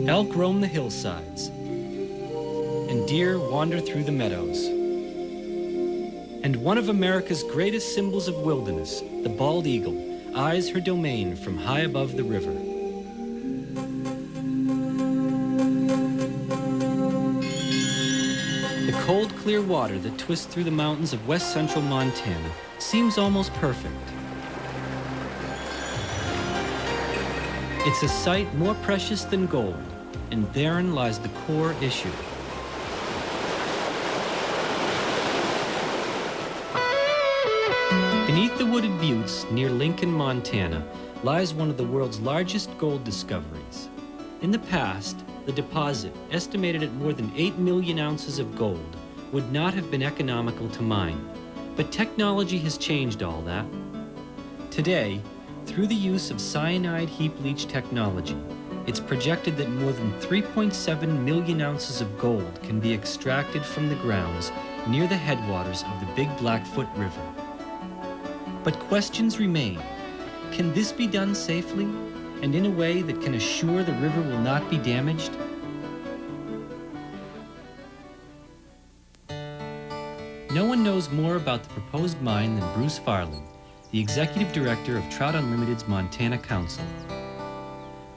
Elk roam the hillsides, and deer wander through the meadows. And one of America's greatest symbols of wilderness, the bald eagle, eyes her domain from high above the river. The cold, clear water that twists through the mountains of west central Montana seems almost perfect. It's a sight more precious than gold, and therein lies the core issue. Beneath the wooded buttes near Lincoln, Montana, lies one of the world's largest gold discoveries. In the past, the deposit, estimated at more than 8 million ounces of gold, would not have been economical to mine. But technology has changed all that. Today, through the use of cyanide heap leach technology, it's projected that more than 3.7 million ounces of gold can be extracted from the grounds near the headwaters of the Big Blackfoot River. But questions remain. Can this be done safely and in a way that can assure the river will not be damaged? No one knows more about the proposed mine than Bruce Farland, the executive director of Trout Unlimited's Montana Council.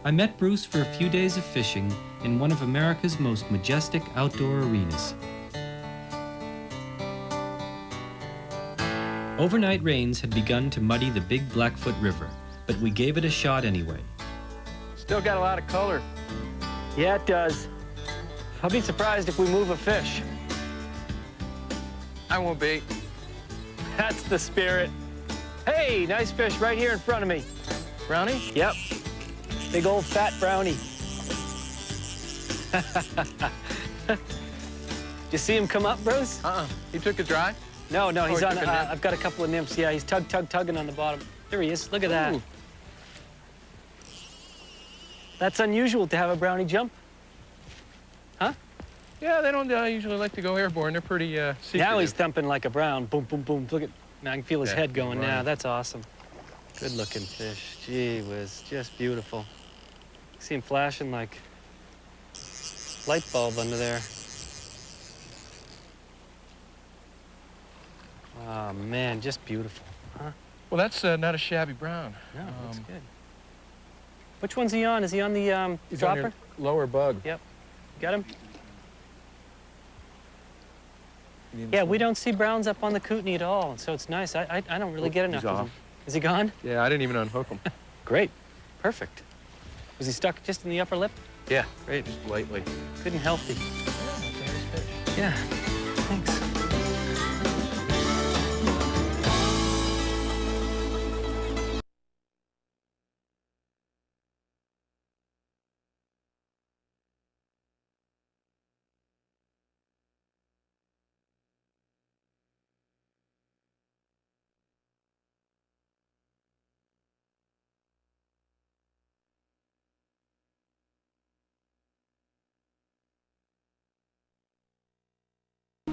I met Bruce for a few days of fishing in one of America's most majestic outdoor arenas. Overnight rains had begun to muddy the Big Blackfoot River, but we gave it a shot anyway. Still got a lot of color. Yeah, it does. I'll be surprised if we move a fish. I won't be. That's the spirit. Hey, nice fish right here in front of me. Brownie? Yep. Big old fat brownie. You see him come up, Bruce? He took it dry? No, he's he on, took a nip? I've got a couple of nymphs. Yeah, he's tugging on the bottom. There he is, look at that. Ooh. That's unusual to have a brownie jump. Huh? Yeah, they don't usually like to go airborne. They're pretty secretive. Now he's thumping like a brown. Boom, boom, boom. Look at, man, I can feel his Yeah, head going right. now. That's awesome. Good looking fish. Gee whiz, just beautiful. See him flashing like light bulb under there. Oh man, just beautiful, huh? Well, that's not a shabby brown. No, that's good. Which one's he on? Is he on the He's dropper? on your lower bug. Yep. Got him? Yeah, we don't see browns up on the Kootenai at all, so it's nice. I don't really get enough He's of off. them. Is he gone? Yeah, I didn't even unhook him. Great. Perfect. Was he stuck just in the upper lip? Yeah, great, just lightly. Good and healthy. Yeah, thanks.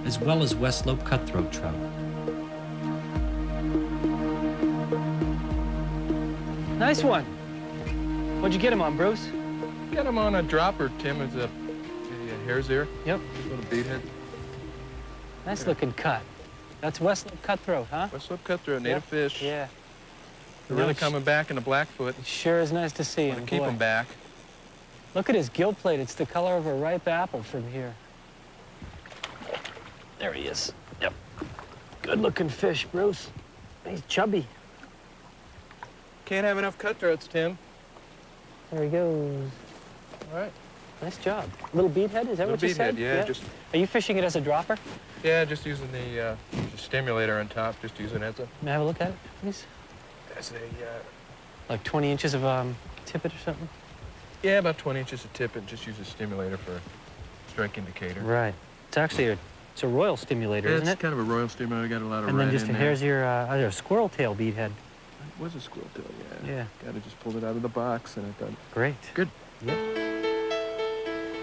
As well as West Slope cutthroat trout. Nice one. What'd you get him on, Bruce? Get him on a dropper, Tim. It's a hare's ear. Yep. Little beadhead. Nice looking cut. That's West Slope cutthroat, huh? West Slope cutthroat, native fish. Yeah. They're really Nice. coming back in the Blackfoot. It sure is nice to see Want him. to keep boy. them back. Look at his gill plate. It's the color of a ripe apple from here. There he is. Yep. Good looking fish, Bruce. He's chubby. Can't have enough cutthroats, Tim. There he goes. All right. Nice job. Little beadhead, is that what you said? Beadhead, yeah, just Are you fishing it as a dropper? just using the stimulator on top, just using it as a May I have a look at it, please? Like 20 inches of tippet or something? Yeah, about 20 inches of tippet. Just use a stimulator for a strike indicator. Right. It's actually it's a royal stimulator, Yeah, isn't it's it? kind of a royal stimulator. Got a lot of And red then just in there. here's your a squirrel tail beadhead. It was a squirrel tail, yeah. Yeah. Got to just pull it out of the box, and I thought, Great. good. Yep.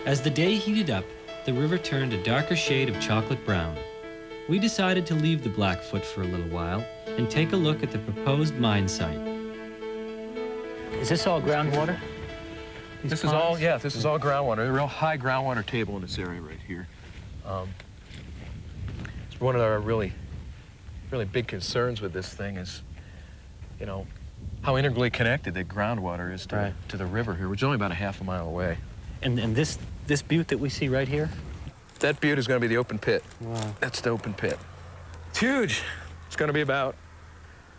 As the day heated up, the river turned a darker shade of chocolate brown. We decided to leave the Blackfoot for a little while and take a look at the proposed mine site. Is this all groundwater? This is all, yeah, this is all groundwater. A real high groundwater table in this area right here. It's one of our really big concerns with this thing is, you know, how integrally connected the groundwater is to the river here, which is only about a half a mile away. And this butte that we see right here? That butte is going to be the open pit. Wow. That's the open pit. It's huge. It's going to be about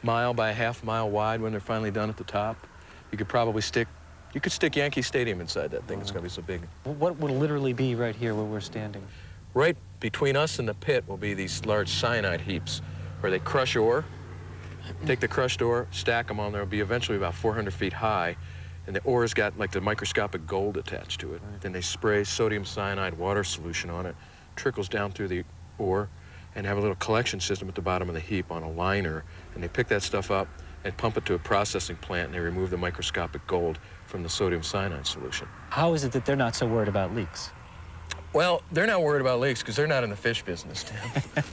a mile by a half mile wide when they're finally done at the top. You could stick Yankee Stadium inside that thing. Wow. It's going to be so big. What will literally be right here where we're standing? Right between us and the pit will be these large cyanide heaps where they crush ore, take the crushed ore, stack them on there. It'll be eventually about 400 feet high. And the ore's got like the microscopic gold attached to it. Right. Then they spray sodium cyanide water solution on it, trickles down through the ore, and have a little collection system at the bottom of the heap on a liner. And they pick that stuff up and pump it to a processing plant, and they remove the microscopic gold from the sodium cyanide solution. How is it that they're not so worried about leaks? Well, they're not worried about leaks because they're not in the fish business, Tim.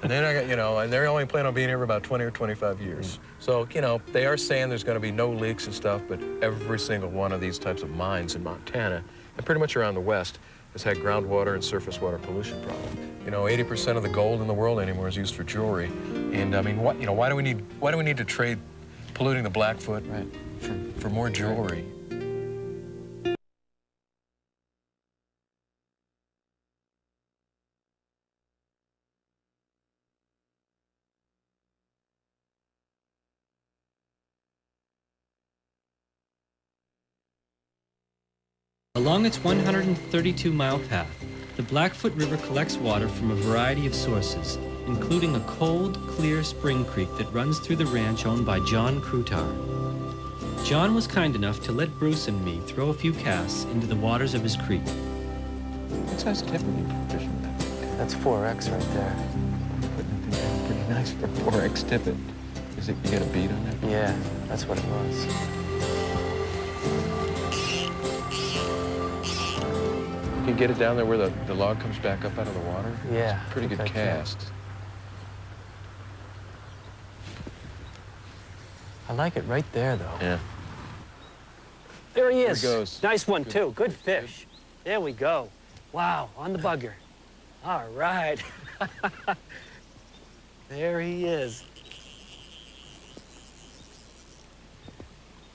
And they're not, you know, and they're only planning on being here for about 20 or 25 years. So, you know, they are saying there's going to be no leaks and stuff, but every single one of these types of mines in Montana, and pretty much around the West, has had groundwater and surface water pollution problem. You know, 80% of the gold in the world anymore is used for jewelry. And I mean, why do we need to trade polluting the Blackfoot for more jewelry? Along its 132-mile path, the Blackfoot River collects water from a variety of sources, including a cold, clear spring creek that runs through the ranch owned by John Crutar. John was kind enough to let Bruce and me throw a few casts into the waters of his creek. What size tip are you fishing with? That's 4X right there. Pretty nice for 4X tippet. Is it, you got a bead on that? Yeah, that's what it was. You can get it down there where the log comes back up out of the water? Yeah. It's a pretty good cast. I like it right there, though. Yeah. There he is. There he goes. Nice one, too. Good fish. There we go. Wow, on the bugger. All right. There he is.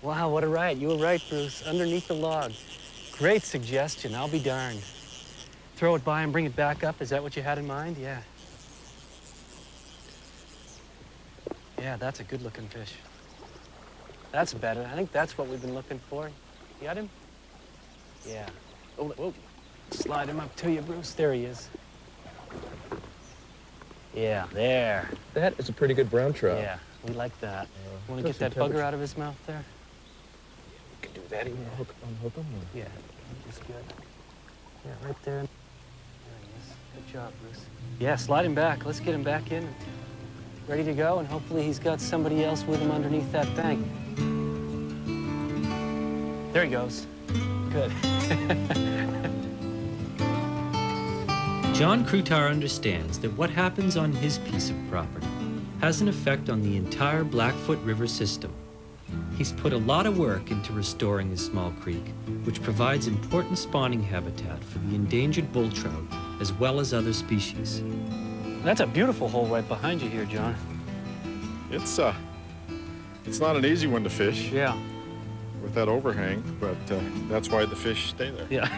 Wow, what a ride. You were right, Bruce. Underneath the log. Great suggestion. I'll be darned. Throw it by and bring it back up. Is that what you had in mind? Yeah. Yeah, that's a good-looking fish. That's better. I think that's what we've been looking for. You got him? Yeah. Oh, whoa. Slide him up to you, Bruce. There he is. Yeah, there. That is a pretty good brown trout. Yeah, we like that. Want to get that bugger out of his mouth there? You can do that. Even unhook him? Yeah, just good. Yeah, right there. There he is. Good job, Bruce. Yeah, slide him back. Let's get him back in. Ready to go, and hopefully he's got somebody else with him underneath that bank. There he goes. Good. John Crutar understands that what happens on his piece of property has an effect on the entire Blackfoot River system. He's put a lot of work into restoring his small creek, which provides important spawning habitat for the endangered bull trout as well as other species. That's a beautiful hole right behind you here, John. It's not an easy one to fish. Yeah. With that overhang, but that's why the fish stay there. Yeah.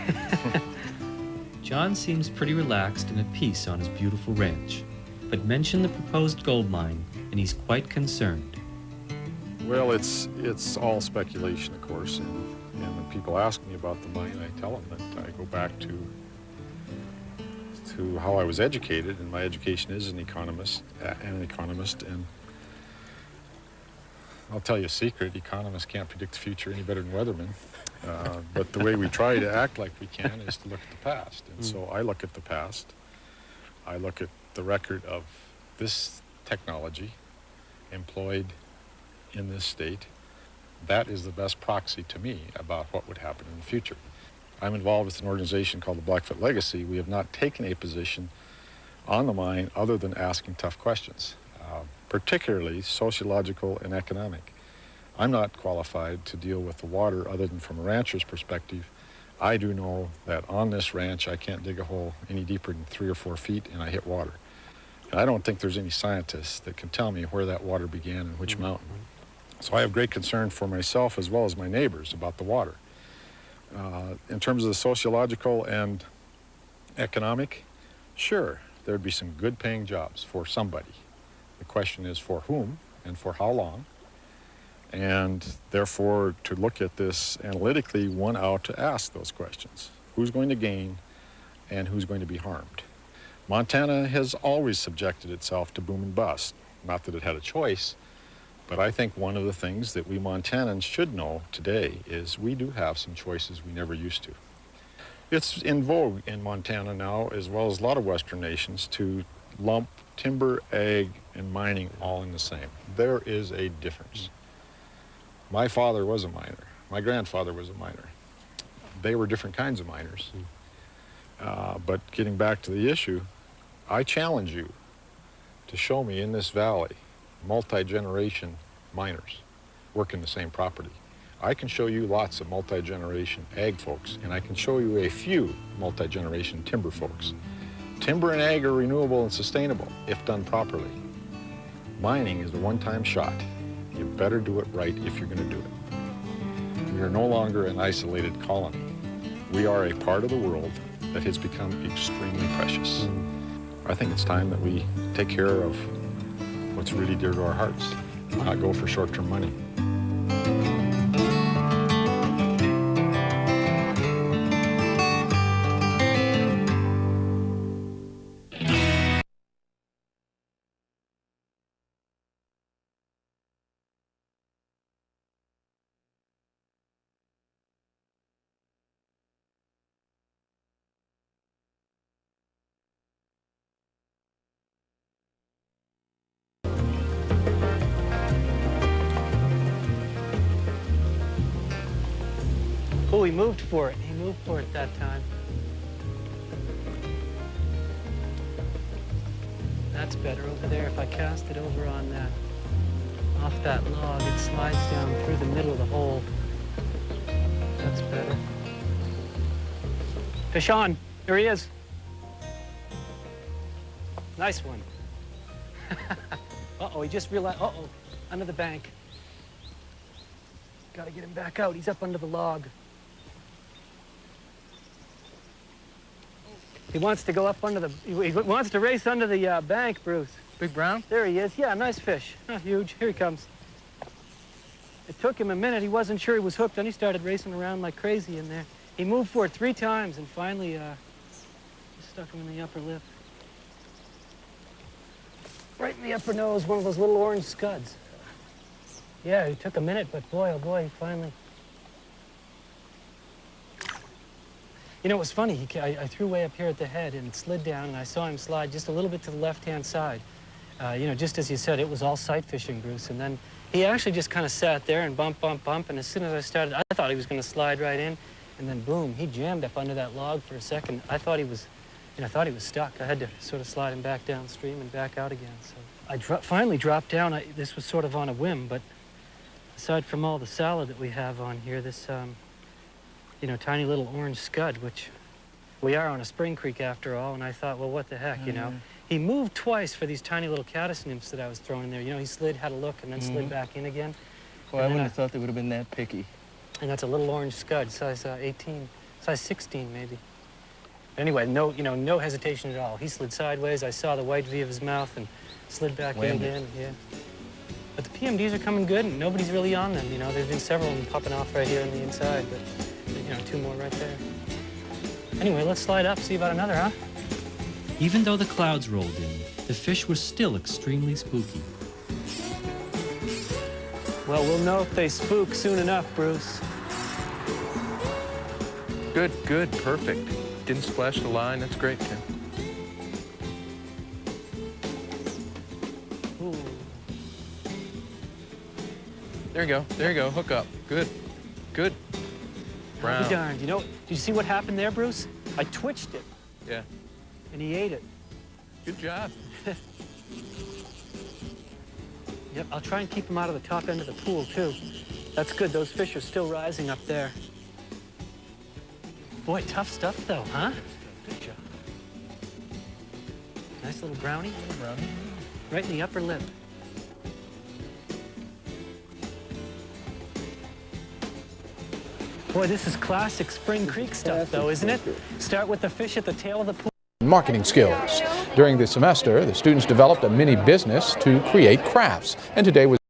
John seems pretty relaxed and at peace on his beautiful ranch, but mention the proposed gold mine, and he's quite concerned. Well, it's all speculation, of course, and when people ask me about the mine, I tell them that I go back to how I was educated, and my education is an economist, and I'll tell you a secret: economists can't predict the future any better than weathermen. But the way we try to act like we can is to look at the past. And so I look at the past. I look at the record of this technology employed in this state. That is the best proxy to me about what would happen in the future. I'm involved with an organization called the Blackfoot Legacy. We have not taken a position on the mine other than asking tough questions, particularly sociological and economic. I'm not qualified to deal with the water other than from a rancher's perspective. I do know that on this ranch, I can't dig a hole any deeper than 3 or 4 feet and I hit water. And I don't think there's any scientists that can tell me where that water began and which mountain. So I have great concern for myself as well as my neighbors about the water. In terms of the sociological and economic, sure, there'd be some good paying jobs for somebody. The question is for whom and for how long. And therefore, to look at this analytically, one ought to ask those questions. Who's going to gain and who's going to be harmed? Montana has always subjected itself to boom and bust. Not that it had a choice, but I think one of the things that we Montanans should know today is we do have some choices we never used to. It's in vogue in Montana now, as well as a lot of Western nations, to lump timber, ag, and mining all in the same. There is a difference. My father was a miner. My grandfather was a miner. They were different kinds of miners. But getting back to the issue, I challenge you to show me in this valley multi-generation miners working the same property. I can show you lots of multi-generation ag folks, and I can show you a few multi-generation timber folks. Timber and ag are renewable and sustainable if done properly. Mining is a one-time shot. You better do it right if you're going to do it. We are no longer an isolated colony. We are a part of the world that has become extremely precious. I think it's time that we take care of what's really dear to our hearts, not go for short-term money. Oh, he moved for it. He moved for it that time. That's better over there. If I cast it over on that, off that log, it slides down through the middle of the hole. That's better. Fish on. Here he is. Nice one. Uh-oh, he just realized, uh-oh, under the bank. Gotta get him back out. He's up under the log. He wants to go up under the, he wants to race under the bank, Bruce. Big brown? There he is. Yeah, nice fish. Not huge. Here he comes. It took him a minute. He wasn't sure he was hooked. Then he started racing around like crazy in there. He moved for it 3 times and finally stuck him in the upper lip. Right in the upper nose, one of those little orange scuds. Yeah, it took a minute, but boy, oh boy, he finally. You know, it was funny. I threw way up here at the head and slid down, and I saw him slide just a little bit to the left-hand side. You know, just as you said, it was all sight fishing, Bruce. And then he actually just kind of sat there and bump, bump, bump. And as soon as I started, I thought he was going to slide right in. And then boom, he jammed up under that log for a second. I thought he was, you know, I thought he was stuck. I had to sort of slide him back downstream and back out again. So I finally dropped down. This was sort of on a whim, but aside from all the salad that we have on here, this, you know, tiny little orange scud, which we are on a spring creek after all, and I thought, well, what the heck, you know? He moved twice for these tiny little caddis nymphs that I was throwing in there. You know, he slid, had a look, and then slid back in again. Well, I wouldn't have thought they would have been that picky. And that's a little orange scud, size 18, size 16 maybe. Anyway, no, you know, no hesitation at all. He slid sideways. I saw the white V of his mouth and slid back in again. Yeah. But the PMDs are coming good, and nobody's really on them. You know, there's been several of them popping off right here on the inside, but you know, 2 more right there. Anyway, let's slide up, see about another, huh? Even though the clouds rolled in, the fish were still extremely spooky. Well, we'll know if they spook soon enough, Bruce. Good, good, perfect. Didn't splash the line. That's great, Tim. Ooh. There you go. There you go. Hook up. Good. Good. I'll Brown. be darned. You know, did you see what happened there, Bruce? I twitched it, Yeah. and he ate it. Good job. Yep, I'll try and keep him out of the top end of the pool, too. That's good. Those fish are still rising up there. Boy, tough stuff though, huh? Good job. Nice little brownie. Right in the upper lip. Boy, this is classic Spring Creek stuff though, isn't it? Start with the fish at the tail of the pool. Marketing skills. During the semester, the students developed a mini business to create crafts, and today was